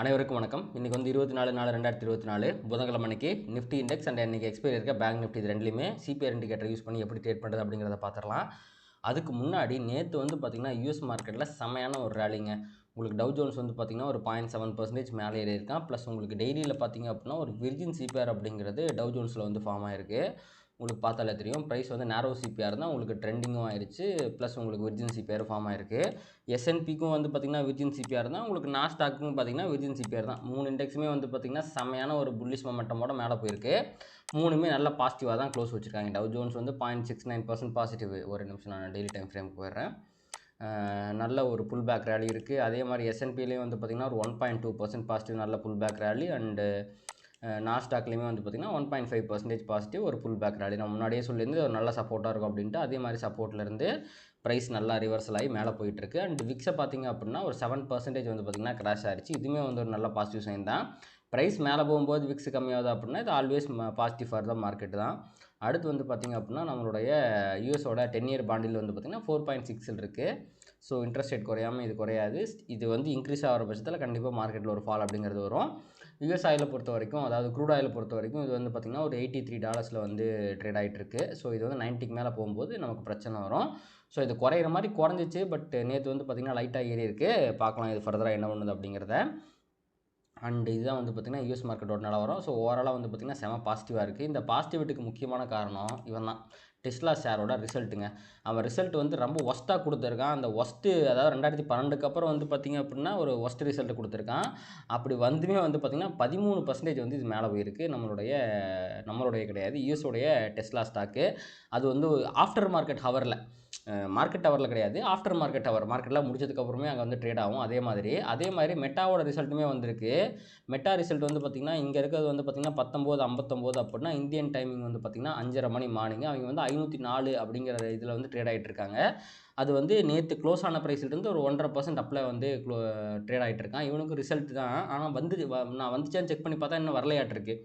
அனைவருக்கும் வணக்கம். இன்றைக்கி வந்து 24/4/2024 புதன்கிழமை அன்றைக்கி நிஃப்டி இண்டெக்ஸ் அண்ட் இன்றைக்கி எக்ஸ்பைரி இருக்க பேங்க் நிஃப்டி இது ரெண்டுலையுமே சிபிஆர் இண்டிகேட்டர் யூஸ் பண்ணி எப்படி ட்ரேட் பண்ணுறது அப்படிங்கிறத பார்த்துடலாம். அதுக்கு முன்னாடி நேற்று வந்து பார்த்திங்கன்னா யூஎஸ் மார்க்கெட்டில் செமையான ஒரு ரேலிங்க. உங்களுக்கு டவ் ஜோன்ஸ் வந்து பார்த்திங்கன்னா ஒரு 0.7% மேலே ஏறி இருக்கான். ப்ளஸ் உங்களுக்கு டெய்லியில் பார்த்திங்க அப்படின்னா ஒரு விர்ஜின் சிபிஆர் அப்படிங்கிறது டவ் ஜோன்ஸில் வந்து ஃபார்ம் ஆகிருக்கு. உங்களுக்கு பார்த்தாலே தெரியும். ப்ரைஸ் வந்து நேரோ சிபிஆர் தான் உங்களுக்கு ட்ரெண்டிங்கும் ஆயிடுச்சு. ப்ளஸ் உங்களுக்கு விர்ஜின் சிபிஆர் ஃபார்ம் ஆயிருக்கு. எஸ்என்பிக்கும் வந்து பார்த்திங்கன்னா விர்ஜின் சிபிஆர் தான். உங்களுக்கு நாஸ்டாக்கும் பார்த்திங்கன்னா விர்ஜின் சிபிஆர் தான். 3 இண்டெக்ஸுமே வந்து பார்த்திங்கன்னா செமையான ஒரு புல்லிஷ் மொமெண்டமோட மேலே போயிருக்கு. மூணுமே நல்ல பாசிட்டிவாக தான் க்ளோஸ் வச்சுருக்காங்க. டவ் ஜோன்ஸ் வந்து 0.69% பாசிட்டிவ். ஒரு நிமிஷம் நான் டெய்லி டைம் ஃப்ரேமுக்கு போயிடுறேன். நல்ல ஒரு புல் பேக் ரேலி இருக்குது. அதே மாதிரி எஸ்என்பிலையும் வந்து பார்த்திங்கன்னா ஒரு 1.2% பாசிட்டிவ் நல்ல புல் பேக் ரேலி. அண்டு நாஸ்டாக்லேயுமே வந்து பார்த்திங்கன்னா 1.5% பாசிட்டிவ் ஒரு புல் பேக் ரேலி. நான் முன்னாடியே சொல்லியிருந்து ஒரு நல்ல சப்போர்ட்டாக இருக்கும் அப்படின்ட்டு. அதே மாதிரி சப்போர்ட்லேருந்து ப்ரைஸ் நல்லா ரிவர்சல் ஆகி மேலே போயிட்டுருக்கு. அண்ட் விக்ஸை பார்த்திங்க அப்படின்னா ஒரு 7% வந்து பார்த்திங்கன்னா கிராஷ் ஆகிடுச்சு. இதுவுமே வந்து ஒரு நல்ல பாசிட்டிவ் சைன் தான். ப்ரைஸ் மேலே போகும்போது விக்ஸ் கம்மியாகுது அப்படின்னா இது always positive for the market தான். அடுத்து வந்து பார்த்திங்க அப்படின்னா நம்மளுடைய யூஎஸோட 10 இயர் பாண்டில் வந்து பார்த்திங்கன்னா 4.6 இருக்குது. ஸோ இன்ட்ரெஸ்ட் ரேட் குறையாமல் இது குறையாது. இது வந்து இன்க்ரீஸ் ஆகிற பட்சத்தில் கண்டிப்பாக மார்க்கெட்டில் ஒரு ஃபால் அப்படிங்கிறது வரும். யூஎஸ் ஆயிலை பொறுத்த வரைக்கும், அதாவது க்ரூட் ஆயிலை பொறுத்த வரைக்கும் இது வந்து பார்த்திங்கன்னா ஒரு $83 வந்து ட்ரேட் ஆகிட்டு இருக்குது. ஸோ இது வந்து 90க்கு மேலே போகும்போது நமக்கு பிரச்சனை வரும். ஸோ இது குறையிற மாதிரி குறைஞ்சிச்சு. பட் நேற்று வந்து பார்த்திங்கன்னா லைட்டாக ஏறி இருக்குது. பார்க்கலாம் இது ஃபர்தராக என்ன பண்ணுது அப்படிங்கிறத. அண்ட் இதுதான் வந்து பார்த்திங்கன்னா யூஎஸ் மார்க்கெட்டோட நிலவரம். ஸோ ஓவராலாக வந்து பார்த்திங்கன்னா செம பாசிட்டிவாக இருக்குது. இந்த பாசிட்டிவிட்டிக்கு முக்கியமான காரணம் இவன் தான், டெஸ்லா ஷேரோட ரிசல்ட்டுங்க. அவன் ரிசல்ட் வந்து ரொம்ப ஒஸ்ட்டாக கொடுத்துருக்கான். அந்த ஒஸ்ட்டு அதாவது 2012க்கு அப்புறம் வந்து பார்த்திங்க அப்படின்னா ஒரு ஒஸ்ட் ரிசல்ட் கொடுத்துருக்கான். அப்படி வந்துமே வந்து பார்த்திங்கன்னா 13% வந்து இது மேலே போயிருக்கு. நம்மளுடைய கிடையாது, யூஎஸோடைய டெஸ்லா ஸ்டாக்கு. அது வந்து ஆஃப்டர் மார்க்கெட் ஹவரில், மார்க்கெட் ஹவரில் கிடையாது, ஆஃப்டர் மார்க்கெட் ஹவர், மார்க்கெட்லாம் முடிச்சதுக்கப்புறமே அங்கே வந்து ட்ரேட் ஆகும். அதே மாதிரி மெட்டாவோட ரிசல்ட்டுமே வந்திருக்கு. மெட்டா ரிசல்ட் வந்து பார்த்திங்கன்னா இங்கே இருக்கிறது வந்து பார்த்திங்கன்னா 19:59 அப்படின்னா இந்தியன் டைமிங் வந்து பார்த்திங்கன்னா 5:30 மணி மார்னிங். அவங்க வந்து 504 அப்படிங்கிற இதில் வந்து ட்ரேட் ஆகிட்டு இருக்காங்க. அது வந்து நேற்று க்ளோஸ் ஆன ப்ரைஸ்லேருந்து ஒரு 1.5% அப்பில் வந்து ட்ரேட் ஆகிட்டு இருக்கான். இவனுக்கு ரிசல்ட் தான். ஆனால் நான் வந்துச்சான்னு செக் பண்ணி பார்த்தா இன்னும் வரலையாட்டிருக்கு.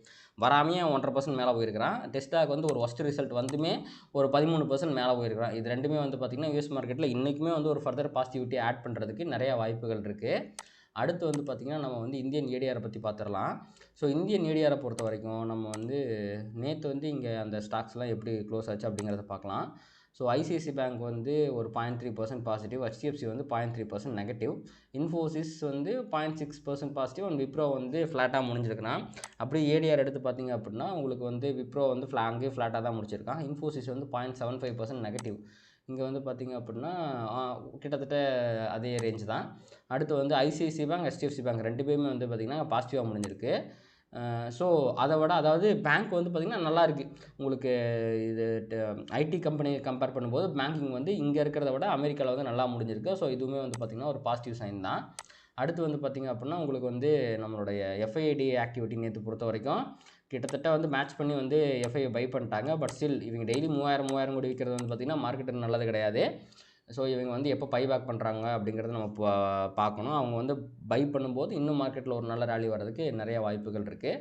வராமையே 1.5% மேலே போயிருக்கிறான். டெஸ்லாக்கு வந்து ஒரு ஒஸ்ட் ரிசல்ட் வந்துமே ஒரு 13% மேலே போயிருக்கிறான். இது ரெண்டுமே வந்து பார்த்திங்கன்னா யூஎஸ் மார்க்கெட்டில் இன்றைக்குமே வந்து ஒரு ஃபர்தர் பாசிட்டிவிட்டி ஆட் பண்ணுறதுக்கு நிறையா வாய்ப்புகள் இருக்குது. அடுத்து வந்து பார்த்திங்கன்னா நம்ம வந்து இந்தியன் ஏடிஆரை பற்றி பார்த்துடலாம். ஸோ இந்தியன் ஏடிஆரை பொறுத்த வரைக்கும் நம்ம வந்து நேற்று வந்து இங்கே அந்த ஸ்டாக்ஸ்லாம் எப்படி க்ளோஸ் ஆச்சு அப்படிங்கிறத பார்க்கலாம். ஸோ ஐசிஐசி பேங்க் வந்து ஒரு 0.3% பாசிட்டிவ், ஹெச்டிஎஃப்சி வந்து 0.3% நெகட்டிவ், இன்ஃபோசிஸ் வந்து 0.6% பாசிட்டிவ் அண்ட் விப்ரோ வந்து ஃப்ளாட்டாக முடிஞ்சிருக்கிறான். அப்படியே ஏடிஆர் எடுத்து பார்த்திங்க அப்படின்னா உங்களுக்கு வந்து விப்ரோ வந்து அங்கேயே ஃப்ளாட்டாக தான் முடிச்சிருக்கான். இன்ஃபோசிஸ் வந்து 0.75% நெகட்டிவ். இங்கே வந்து பார்த்திங்க அப்படின்னா கிட்டத்தட்ட அதே ரேஞ்ச் தான். அடுத்து வந்து ஐசிஐசி பேங்க், ஹெச்டிஎஃப்சி பேங்க் ரெண்டு பேருமே வந்து பார்த்திங்கன்னா பாசிட்டிவாக முடிஞ்சிருக்கு. ஸோ அதை விட அதாவது பேங்க் வந்து பார்த்திங்கன்னா நல்லாயிருக்கு. உங்களுக்கு இது ஐடி கம்பெனி கம்பேர் பண்ணும்போது பேங்கிங் வந்து இங்கே இருக்கிறத விட அமெரிக்காவில் வந்து நல்லா முடிஞ்சிருக்கு. ஸோ இதுவுமே வந்து பார்த்திங்கன்னா ஒரு பாசிட்டிவ் சைன் தான். அடுத்து வந்து பார்த்திங்க அப்படின்னா உங்களுக்கு வந்து நம்மளுடைய எஃப்ஐடி ஆக்டிவிட்டி நேற்று பொறுத்த வரைக்கும் கிட்டத்தட்ட வந்து மேட்ச் பண்ணி வந்து எஃப்ஐ பை பண்ணிட்டாங்க. பட் ஸ்டில் இவங்க டெய்லி 3000 கோடி விற்கிறது வந்து பார்த்திங்கன்னா மார்க்கெட்டுக்கு நல்லது கிடையாது. ஸோ இவங்க வந்து எப்போ பை பேக் பண்ணுறாங்க அப்படிங்கிறத நம்ம பார்க்கணும். அவங்க வந்து பை பண்ணும்போது இன்னும் மார்க்கெட்டில் ஒரு நல்ல ரேலி வர்றதுக்கு நிறைய வாய்ப்புகள் இருக்குது.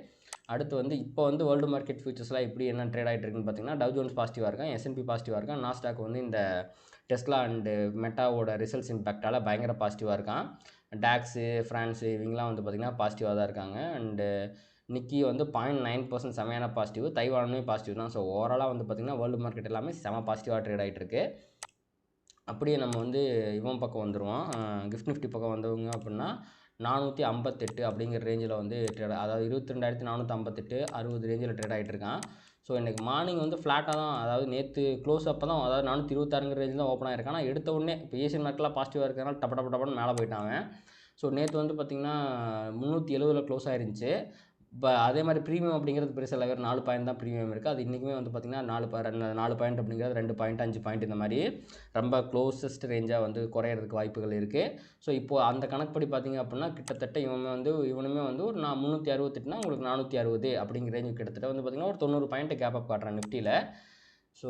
அடுத்து வந்து இப்போ வந்து வேர்ல்டு மார்க்கெட் ஃபியூச்சர்ஸ்லாம் எப்படி என்ன ட்ரேட் ஆகிட்டு இருக்குன்னு பார்த்திங்கன்னா டவ் ஜோன்ஸ் பாசிட்டிவாக இருக்கான், எஸ்என்பி பாசிட்டிவாக இருக்கான், நாஸ்டாக் வந்து இந்த டெஸ்லா அண்டு மெட்டாவோட ரிசல்ட்ஸ் இம்பேக்டால் பயங்கர பாசிட்டிவாக இருக்கான். டாக்ஸு, ஃப்ரான்ஸு இவங்களாம் வந்து பார்த்திங்கன்னா பாசிட்டிவாக தான் இருக்காங்க. அண்டு நிக்கி வந்து 0.9% செமையான பாசிட்டிவ், தைவானுமே பாசிட்டிவ் தான். ஸோ ஓவராலாக வந்து பார்த்திங்கன்னா வேர்ல்டு மார்க்கெட் எல்லாமே செம பாசிட்டிவாக ட்ரேட் ஆகிட்டு இருக்குது. அப்படியே நம்ம வந்து இவன் பக்கம் வந்துடுவோம், கிஃப்ட் நிஃப்டி பக்கம் வந்தவங்க அப்படின்னா 458 அப்படிங்கிற ரேஞ்சில் வந்து ட்ரேட், அதாவது 22,458 60 ரேஞ்சில் ட்ரேட் ஆகிட்டு இருக்கான். ஸோ இன்றைக்கி மார்னிங் வந்து ஃப்ளாட்டாக தான், அதாவது நேற்று க்ளோஸ் அப்போ தான், அதாவது 426 ரேஞ்சில் தான் ஓப்பன் ஆகிருக்கான். ஆனால் எடுத்த உடனே இப்போ ஏசியன் மார்க்கெட்லாம் பாசிட்டிவாக இருக்கிறனால டப்பன்னு மேலே போயிட்டாங்க. ஸோ நேற்று வந்து பார்த்திங்கன்னா 370 க்ளோஸ் ஆயிருந்துச்சு. இப்போ அதே மாதிரி ப்ரீமியம் அப்படிங்கிறது பெருசாக வேறு 4 பாயிண்ட் தான் ப்ரீமியம் இருக்குது. அது இன்றைக்குமே வந்து பார்த்திங்கன்னா 4 பாயிண்ட் அப்படிங்கிறது 2 பாயிண்ட் 5 பாயிண்ட் இந்த மாதிரி ரொம்ப க்ளோசஸ்ட் ரேஞ்சாக வந்து குறையிறதுக்கு வாய்ப்புகள் இருக்குது. ஸோ இப்போது அந்த கணக்குப்படி பார்த்திங்க அப்படின்னா கிட்டத்தட்ட இவனுமே வந்து ஒரு 368னா உங்களுக்கு 460 அப்படிங்கிற ரேஞ்சு கிட்டத்தட்ட வந்து பார்த்திங்கன்னா ஒரு 90 பாயிண்ட் கேப் அப் காட்டுறான் நிஃப்டியில். ஸோ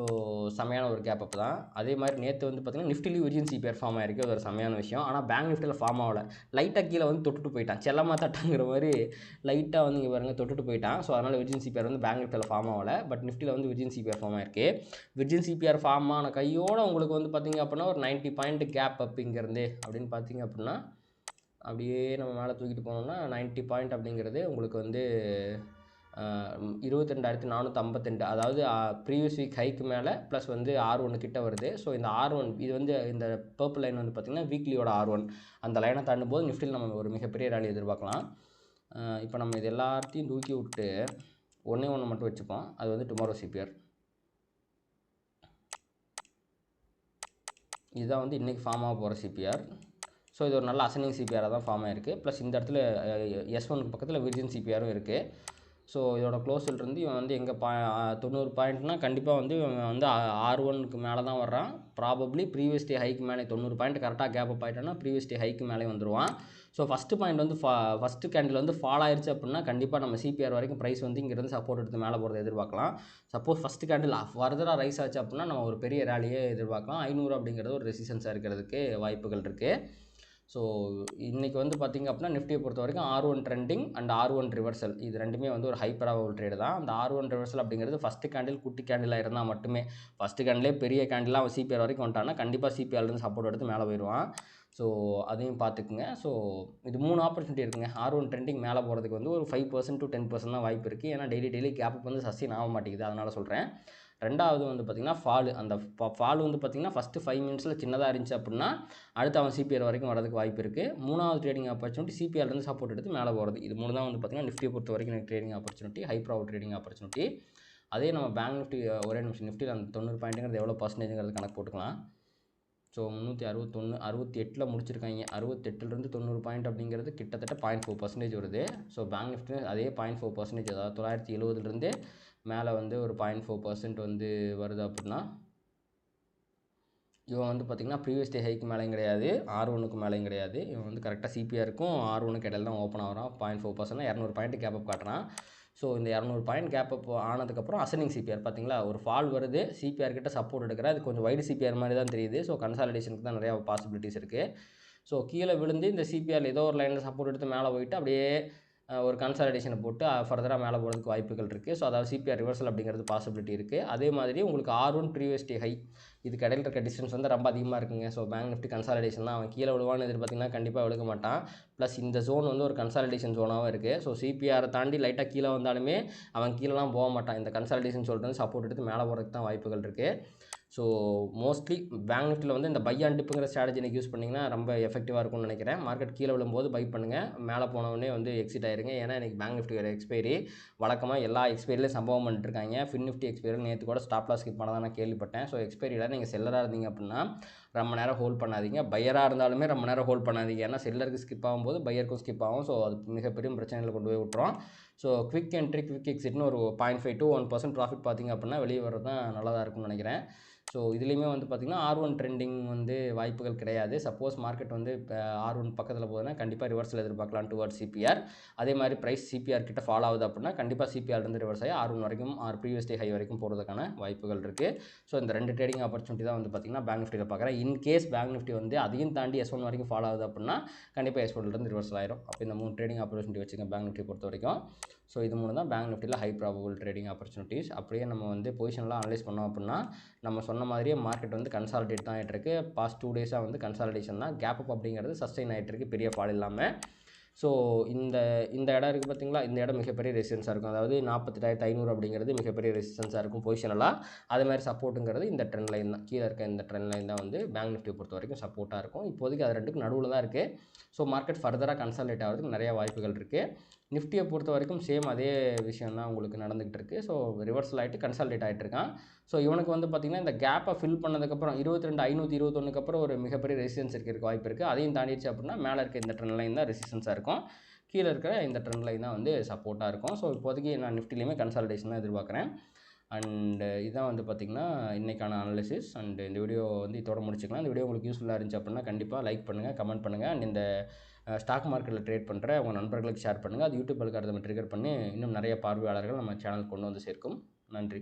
செமையான ஒரு கேப் அப் தான். அதே மாதிரி நேற்று வந்து பார்த்திங்கன்னா நிஃப்டிலையும் விர்ஜின் சிபிஆர் ஃபார்ம் ஆகிருக்கு. அது ஒரு செமையான விஷயம். ஆனால் பேங்க் நிஃப்டியில் ஃபார்ம் ஆகலை. லைட்டாக கீழே வந்து தொட்டுட்டு போயிட்டான், செல்லமாக தட்டாங்கிற மாதிரி லைட்டாக வந்து இங்கே பாருங்கள் தொட்டுட்டு போயிட்டான். ஸோ அதனால் விர்ஜின் சிபிஆர் வந்து பேங்க் நிஃப்டியில் ஃபார்ம் ஆகலை. பட் நிஃப்டியில் வந்து விர்ஜின் சிபிஆர் ஃபார்ம் ஆகிருக்கு. விர்ஜின் சிபிஆர் ஃபார்ம் ஆன கையோடு உங்களுக்கு வந்து பார்த்திங்க அப்படின்னா ஒரு 90 பாயிண்ட் கேப் அப் இங்கேருந்து அப்படின்னு பார்த்திங்க அப்படின்னா அப்படியே நம்ம மேலே தூக்கிட்டு போனோம்னா 90 பாயிண்ட் அப்படிங்கிறது உங்களுக்கு வந்து 22,452, அதாவது ப்ரீவியஸ் வீக் ஹைக்கு மேலே ப்ளஸ் வந்து R1 கிட்ட வருது. ஸோ இந்த R1 இது வந்து இந்த பர்பிள் லைன் வந்து பார்த்திங்கன்னா வீக்லியோட R1 அந்த லைனை தாண்டும் போது நிஃப்டியில் நம்ம ஒரு மிகப்பெரிய ரேலி எதிர்பார்க்கலாம். இப்போ நம்ம இது எல்லாத்தையும் தூக்கி விட்டு ஒன்று மட்டும் வச்சுப்போம். அது வந்து டுமாரோ சிபிஆர். இதுதான் வந்து இன்றைக்கி ஃபார்ம் ஆக போகிற சிபிஆர். ஸோ இது ஒரு நல்ல அசனிங் சிபிஆராக தான் ஃபார்ம் ஆகிருக்கு. ப்ளஸ் இந்த இடத்துல S1க்கு பக்கத்தில் விர்ஜின் சிபிஆரும் இருக்குது. ஸோ இதோட க்ளோஸிலிருந்து இவன் வந்து எங்கே 90 பாயிண்ட்னா கண்டிப்பாக வந்து இவன் வந்து R1க்கு மேலே தான் வர்றான். ப்ராபப்ளி ப்ரீவியஸ் டே ஹைக்கு மேலே 90 பாயிண்ட் கரெக்டாக கேப் அப் ஆகிட்டான்னா ப்ரீவியஸ் டே ஹைக்கு மேலே வந்துடுவான். ஸோ ஃபஸ்ட்டு பாயிண்ட் வந்து ஃபஸ்ட்டு கேண்டில் வந்து ஃபால் ஆயிடுச்சு அப்படின்னா கண்டிப்பாக நம்ம சிபிஆர் வரைக்கும் ப்ரைஸ் வந்து இங்கேருந்து சப்போர்ட் எடுத்து மேலே போகிறத எதிர்பார்க்கலாம். சப்போஸ் ஃபஸ்ட்டு கேண்டில் ஃபர்தராக ரைஸ் ஆச்சு அப்படின்னா நம்ம ஒரு பெரிய ரேலியே எதிர்பார்க்கலாம். 500 அப்படிங்கிறது ஒரு ரெசிஸ்டன்ஸாக இருக்கிறதுக்கு வாய்ப்புகள் இருக்குது. ஸோ இன்றைக்கி வந்து பார்த்திங்க அப்படின்னா நிஃப்டியை பொறுத்த வரைக்கும் R1 trending and R1 reversal இது ரெண்டுமே வந்து ஒரு ஹைப்பராக ட்ரேடு தான். அந்த R1 ரிவர்சல் அப்படிங்கிறது ஃபஸ்ட்டு கேண்டில் குட்டி கேண்டிலாக இருந்தால் மட்டுமே, ஃபஸ்ட்டு கேண்டிலே பெரிய கேண்டிலாக அவன் சிபிஆர் வரைக்கும் வந்துட்டான்னா கண்டிப்பாக சிபிஆர்லேருந்து சப்போர்ட் எடுத்து மேலே போயிடுவான். ஸோ அதையும் பார்த்துக்குங்க. ஸோ இது 3 ஆப்பர்ச்சுனிட்டி இருக்குங்க. R1 ட்ரெண்டிங் மேலே போகிறதுக்கு வந்து ஒரு 5% to 10% தான் வாய்ப்பு இருக்குது. ஏன்னா டெய்லி கேப் வந்து சஸ்டெயின் ஆக மாட்டேங்குது, அதனால் சொல்கிறேன். ரெண்டாவது வந்து பார்த்திங்கன்னா அந்த ஃபால் வந்து பார்த்திங்கன்னா ஃபஸ்ட்டு 5 மினிட்ஸில் சின்னதாக இருந்துச்சு அப்படின்னா அடுத்து அவன் சிபிஆர் வரைக்கும் வரதுக்கு வாய்ப்பு இருக்குது. 3வது ட்ரேடிங் ஆப்பர்ச்சுனிட்டி சிபிஆர்லேருந்து சப்போர்ட் எடுத்து மேலே போகிறது. இது 3 தான் வந்து பார்த்திங்கன்னா நிஃப்டியை பொறுத்த வரைக்கும் எனக்கு trading opportunity, high profit trading opportunity. அதே நம்ம பேங்க் நிஃப்டி ஒரே நிமிஷம் நிஃப்டியில் அந்த 90 பாயிண்ட்டுங்கிறது எவ்வளோ பர்சன்டேஜுங்கிறது கணக்கு போட்டுக்கலாம். ஸோ 368 முடிச்சிருக்காங்க. 68லேருந்து 90 பாயிண்ட் அப்படிங்கிறது கிட்டத்தட்ட 0.4% வருது. ஸோ பேங்க் நிஃப்டி அதே 0.4%, அதாவது 970லேருந்து மேலே வந்து ஒரு 0.4% வந்து வருது அப்படின்னா இவன் வந்து பார்த்திங்கன்னா ப்ரீவியஸ் டே ஹைக்கு மேலேயும் கிடையாது, R1க்கு மேலேயும் கிடையாது. இவன் வந்து கரெக்டாக சிபிஆருக்கும் R1க்கு இடையில தான் ஓப்பன் ஆகிறான். 0.4% 200 பாயிண்ட் கேப் அப் காட்டுறான். ஸோ இந்த 200 பாயிண்ட் கேப் அப் ஆனதுக்கப்புறம் அசனிங் சிபிஆர் பார்த்திங்களா ஒரு ஃபால் வருது, சிபிஆர் கிட்ட சப்போர்ட் எடுக்கிற அது கொஞ்சம் வைடு சிபிஆர் மாதிரி தான் தெரியுது. ஸோ கன்சாலிடேஷனுக்கு தான் நிறையா பாசிபிலிட்டிஸ் இருக்குது. ஸோ கீழே விழுந்து இந்த சிபிஆர் ஏதோ ஒரு லைனில் சப்போர்ட் எடுத்து மேலே போயிட்டு அப்படியே ஒரு கன்சாலிடேஷனை போட்டு ஃபர்தராக மேலே போகிறதுக்கு வாய்ப்புகள் இருக்குது. ஸோ அதாவது சிபிஆர் ரிவர்சல் அப்படிங்கிறது பாசிபிலிட்டி இருக்குது. அதே மாதிரி உங்களுக்கு R1 ப்ரீவியஸ் டே ஹை இதுக்கு இடையில இருக்க டிஸ்டன்ஸ் வந்து ரொம்ப அதிகமாக இருக்குங்க. ஸோ பேங்க் நிஃப்டி கன்சாலிடேஷன் தான், அவன் கீழே விழுவான்னு எதிர்பார்த்திங்கன்னா கண்டிப்பாக விழுக மாட்டான். ப்ளஸ் இந்த ஜோன் வந்து ஒரு கன்சாலிடேஷன் ஜோனாகவும் இருக்குது. ஸோ சிபிஆரை தாண்டி லைட்டாக கீழே வந்தாலுமே அவன் கீழெலாம் போக மாட்டான். இந்த கன்சாலிடேஷன் சொல்லிட்டு சப்போர்ட் எடுத்து மேலே போகிறதுக்கு தான் வாய்ப்புகள் இருக்குது. ஸோ மோஸ்ட்லி பேங்க் நிஃப்டியில் வந்து இந்த பை அண்ட் டிப்புங்கிற ஸ்ட்ராட்டஜி நீங்கள் யூஸ் பண்ணிங்கன்னா ரொம்ப எஃபெக்டிவாக இருக்கும்னு நினைக்கிறேன். மார்க்கெட் கீழே விழும்போது பை பண்ணுங்கள், மேலே போனவொடனே வந்து எக்ஸிட் ஆயிருங்க. ஏன்னா இன்றைக்கி பேங்க் நிஃப்டி ஒரு எக்ஸ்பைரி வழக்கமாக எல்லா எக்ஸ்பைரிலையும் சம்பவம் பண்ணிட்டுருக்காங்க. ஃபின் நிஃப்டி எக்ஸ்பைரி நேற்று கூட ஸ்டாப் லாஸ் ஸ்கிப் பண்ணதான் நான் கேள்விப்பட்டேன். ஸோ எக்ஸ்பைரியில் நீங்கள் செல்லராக இருந்தீங்க அப்படின்னா ரொம்ப நேரம் ஹோல்ட் பண்ணாதீங்க, பையராக இருந்தாலுமே ரொம்ப நேரம் ஹோல்ட் பண்ணாதீங்க. ஏன்னா செல்லருக்கு ஸ்கிப் ஆகும்போது பையருக்கும் ஸ்கிப் ஆகும். ஸோ அது மிகப்பெரிய பிரச்சனையில் கொண்டு போய் விட்டுரும். ஸோ குவிக் என்ட்ரி குவிக் எக்ஸிட்னு ஒரு 0.5 to 1% ப்ராஃபிட் பார்த்திங்க அப்படின்னா வெளியே வர்றது தான் நல்லதாக இருக்கும்னு நினைக்கிறேன். ஸோ இதுலேயுமே வந்து பார்த்திங்கன்னா R1 ட்ரெண்டிங் வந்து வாய்ப்புகள் கிடையாது. சப்போஸ் மார்க்கெட் வந்து இப்போ R1 பக்கத்தில் போகுதுன்னா கண்டிப்பாக ரிவர்ஸில் எதிர்பார்க்கலாம் டுவர்ட்ஸ் சிபிஆர். அதே மாதிரி ப்ரைஸ் சிபிஆர் கிட்ட ஃபாலோ ஆகுது அப்படின்னா கண்டிப்பாக சிபிஆர்லேருந்து ரிவர்ஸ் ஆகி R1 வரைக்கும் ப்ரீவியஸ் டே ஹை வரைக்கும் போகிறதுக்கான வாய்ப்புகள் இருக்குது. ஸோ இந்த 2 ட்ரேடிங் ஆப்பர்ச்சுனிட்டி தான் வந்து பார்த்திங்கன்னா பேங்க் நிஃப்டியில் பார்க்குறேன். இன்கேஸ் பேங்க் நிஃப்டி வந்து அதையும் தாண்டி S1 வரைக்கும் ஃபாலோ ஆகுது அப்படின்னா கண்டிப்பாக S1லேருந்து ரிவர்ஸ் ஆயிரும். அப்போ இந்த 3 ட்ரேடிங் ஆப்பர்ச்சுனிட்டி வச்சுங்க பேங்க் நிஃப்டி பொறுத்த வரைக்கும். ஸோ இது 3 தான் பேங்க் நிஃப்டியில் ஹை ப்ராபபிள் ட்ரேடிங் ஆப்பர்ச்சுனிட்டிஸ். அப்படியே நம்ம வந்து பொசிஷன்லாம் அனலைஸ் பண்ணோம் அப்படின்னா நம்ம சொன்ன மாதிரியே மார்க்கெட் வந்து கன்சாலிடேட் தான் ஆகிட்டுருக்கு. பாஸ்ட் 2 டேஸாக வந்து கன்சாலிடேஷன் தான், கேப் அப் அப்படிங்கிறது சஸ்டெயின் ஆகிட்டுருக்கு பெரிய ஃபால் இல்லாமல். ஸோ இந்த இடம் இருக்குது பார்த்திங்களா, இந்த இடம் மிகப்பெரிய ரெசிஸ்டன்ஸாக இருக்கும். அதாவது 48,500 அப்படிங்கிறது மிகப்பெரிய ரெசிஸ்டன்ஸாக இருக்கும் பொசிஷனலாக. அதே மாதிரி சப்போர்ட்டுங்கிறது இந்த ட்ரெண்ட் லைன் தான், கீழே இருக்க இந்த ட்ரெண்ட் லைன் தான் வந்து பேங்க் நிஃப்டியை பொறுத்த வரைக்கும் சப்போர்ட்டாக இருக்கும். இப்போதைக்கு அது ரெண்டுக்கும் நடுவில் தான் இருக்குது. ஸோ மார்க்கெட் ஃபர்தராக கன்சாலிடேட் ஆகிறதுக்கு நிறையா வாய்ப்புகள் இருக்குது. நிஃப்டியை பொறுத்த வரைக்கும் சேம் அதே விஷயம் தான் உங்களுக்கு நடந்துகிட்டு இருக்குது. ஸோ ரிவர்சல் ஆகிட்டு கன்சாலிடேட் ஆகிட்டு இருக்கான். ஸோ இவனுக்கு வந்து பார்த்திங்கன்னா இந்த கேப்பை ஃபில் பண்ணதுக்கப்புறம் 22,521 அப்புறம் ஒரு மிகப்பெரிய ரெசிஸ்டன்ஸ் இருக்கிறதுக்கு வாய்ப்பு இருக்குது. அதையும் தாண்டிடுச்சு அப்படின்னா மேலே இருக்க இந்த ட்ரெண்ட் லைன் தான் ரெசிஸ்டன்ஸாக இருக்கும், கீழே இருக்கிற இந்த ட்ரெண்ட் லைன் தான் வந்து சப்போர்ட்டாக இருக்கும். ஸோ இப்போதைக்கு நான் நிஃப்டிலையுமே கன்சாலிடேஷன் தான் எதிர்பார்க்குறேன். அண்டு இதுதான் வந்து பார்த்திங்கன்னா இன்றைக்கான அனாலிசிஸ். அண்ட் இந்த வீடியோ வந்து இதோட முடிச்சுக்கலாம். இந்த வீடியோ உங்களுக்கு யூஸ்ஃபுல்லாக இருந்துச்சு அப்படின்னா கண்டிப்பாக லைக் பண்ணுங்கள், கமெண்ட் பண்ணுங்கள். அண்ட் இந்த ஸ்டாக் மார்க்கெட்டில் ட்ரேட் பண்ணுற உங்கள் நண்பர்களுக்கு ஷேர் பண்ணுங்கள். அது யூடியூப் அல்காரிதமை ட்ரிகர் பண்ணி இன்னும் நிறைய பார்வையாளர்கள் நம்ம சேனல் கொண்டு வந்து சேர்க்கும். நன்றி.